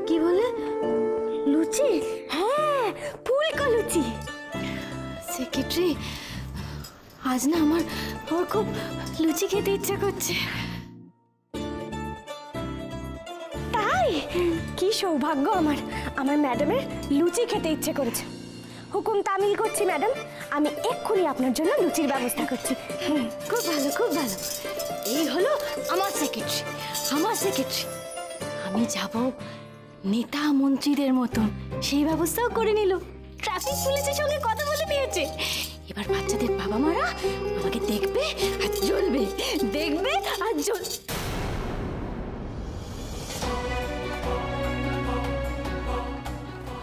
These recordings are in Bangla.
কি বলে? লুচি? হ্যাঁ, ফুলকো লুচি। সেক্রেটারি, আজ না আমার খুব লুচি খেতে ইচ্ছা করছে। তাই? কি সৌভাগ্য আমার ম্যাডামের লুচি খেতে ইচ্ছে করেছে। হুকুম তামিল করছি ম্যাডাম, আমি এক্ষুনি আপনার জন্য লুচির ব্যবস্থা করছি। খুব ভালো, খুব ভালো। এই হলো আমার সেক্রেটারি। আমি যাব নেতা মন্ত্রীদের মতন, সেই ব্যবস্থাও করে নিল। ট্রাফিক পুলিশের সঙ্গে কথা বলে নিয়েছে। এবার বাচ্চাদের বাবা মারা আমাকে দেখবে আর জ্বলবে, দেখবে আর জ্বলবে।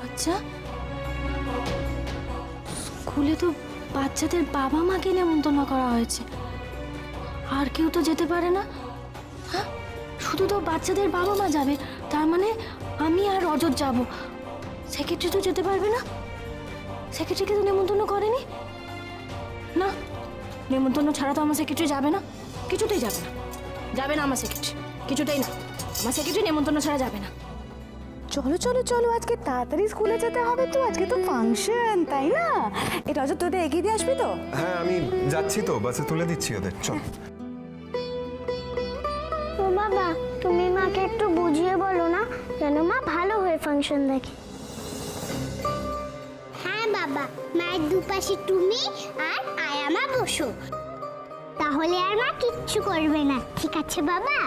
আচ্ছা, স্কুলে তো বাচ্চাদের বাবা মাকে নেমন্তন্ন করা হয়েছে, আর কেউ তো যেতে পারে না। হ্যাঁ, শুধু তো বাচ্চাদের বাবা মা যাবে, তার মানে আমি আর রজত যাব। সেক্রেটারি তো যেতে পারবে না, সেক্রেটারিকে তো নেমন্তন্ন করেনি। না, নেমন্তন্ন ছাড়া তো আমার সেক্রেটারি যাবে না, কিছুতেই যাবে না আমার সেক্রেটারি, কিছুতেই না। আমার সেক্রেটারি নেমন্তন্ন ছাড়া যাবে না। চলো চলো চলো, আজকে তাড়াতাড়ি স্কুলে যেতে হবে তো, আজকে তো ফাংশন, তাই না? এটা অজয় তোদের এগিয়ে দিয়ে আসবি তো? হ্যাঁ, আমি যাচ্ছি তো, বাসে তুলে দিচ্ছি ওদের। চল। ও বাবা, তুমি মাকে একটু বুঝিয়ে বলো না, যেন মা ভালো হয়ে ফাংশন দেখে। হ্যাঁ বাবা, মায়ের দুপাশে তুমি আর আয়ামা বসো, তাহলে আর মা কিচ্ছু করবে না, ঠিক আছে বাবা?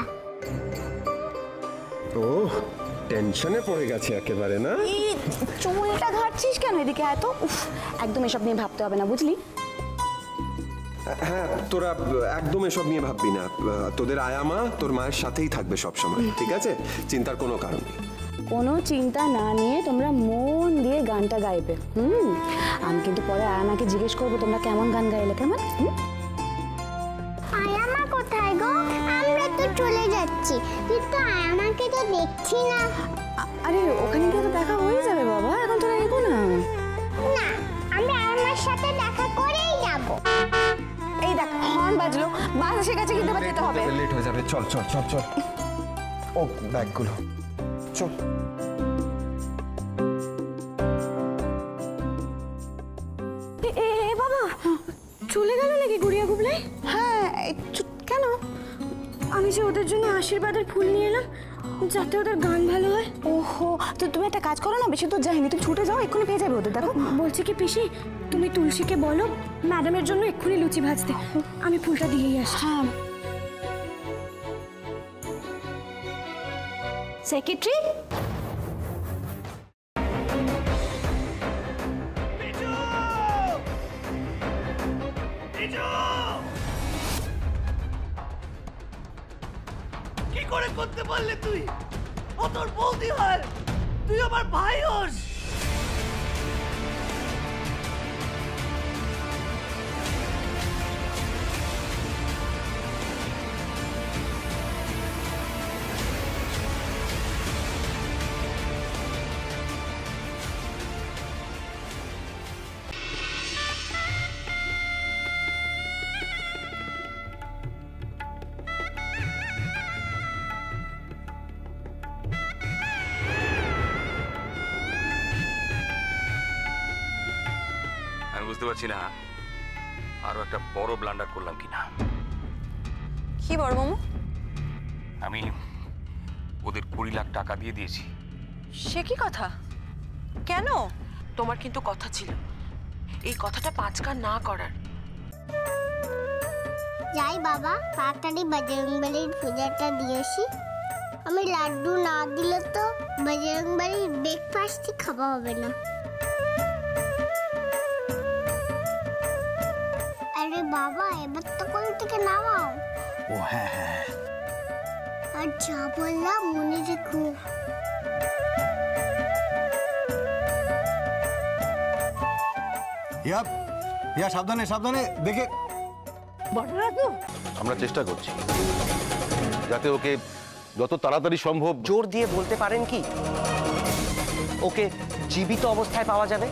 ও টেনশনে পড়ে গেছে একেবারে, না? চুলটা ঘাটছিস কেন এদিকে? এত একদম এসব নিয়ে ভাবতে হবে না, বুঝলি? হ্যাঁ, তোরা একদম এসব নিয়ে ভাববি না। তোদের আয়ামা তোর মায়ের সাথেই থাকবে সব সময়, ঠিক আছে? চিন্তার কোনো কারণ নেই। কোনো চিন্তা না নিয়ে তোমরা মন দিয়ে গানটা গাইবে। আমি কিন্তু পরে আয়ামাকে জিজ্ঞেস করবো তোমরা কেমন গান গাইলে, কেমন? আয়ামা কোথায় গো? আমরা তো চলে যাচ্ছি, কিন্তু আয়ামাকে তো দেখছি না। আরে ওখানে গিয়ে তো দেখা হয়ে যাবে বাবা, এখন তোরা এগো না। না, আমরা আয়ামার সাথে দেখা করেই যাব। এই দেখ, হর্ন বাজলো, বাস এসে গেছে, কিন্তু যেতে হবে। লেট হয়ে যাবে, চল চল চল চল। ও ব্যাগগুলো, চল। বাবা, চলে গেল নাকি গুড়িয়া গুবলাই? হ্যাঁ, কেন? আমি যে ওদের জন্য আশীর্বাদের ফুল নিয়ে এলাম, যাতে ওদের গান ভালো হয়। ওহো, তো তুমি একটা কাজ করো না, বেশি দূর যাইনি, তুমি ছুটে যাও, এক্ষুনি পেয়ে যাবে ওদের। দেখো বলছে কি পিসি, তুমি তুলসীকে বলো ম্যাডামের জন্য এক্ষুনি লুচি ভাজতে, আমি ফুলটা দিয়েই আসছি। হ্যাঁ। সেক্রেটারি, কি করে করতে পারলে তুই? ও তোর বৌদি হয়, তুই আমার ভাই হোস। বুঝতে পারছি না আরো একটা বড় ব্লান্ডার করলাম কিনা। কি বড় মামু? আমি ওদের 20 লাখ টাকা দিয়ে দিয়েছি। সে কি কথা? কেন? তোমার কিন্তু কথা ছিল এই কথাটা পাঁচকার না করার। যাই বাবা, তাড়াতাড়ি বজরংবলীর পূজাটা দিয়েছি। আমি লাড্ডু না দিলে তো বজরংবলীর ব্রেকফাস্টই খাওয়া হবে না। আরে বাবা, এবার তো কোল থেকে নামাও। ও হ্যাঁ হ্যাঁ, আর যা বললাম মনে রেখো। ইয়া সাবধানে সাবধানে দেখে। আমরা চেষ্টা করছি যাতে ওকে যত তাড়াতাড়ি সম্ভব। জোর দিয়ে বলতে পারেন কি ওকে জীবিত অবস্থায় পাওয়া যাবে?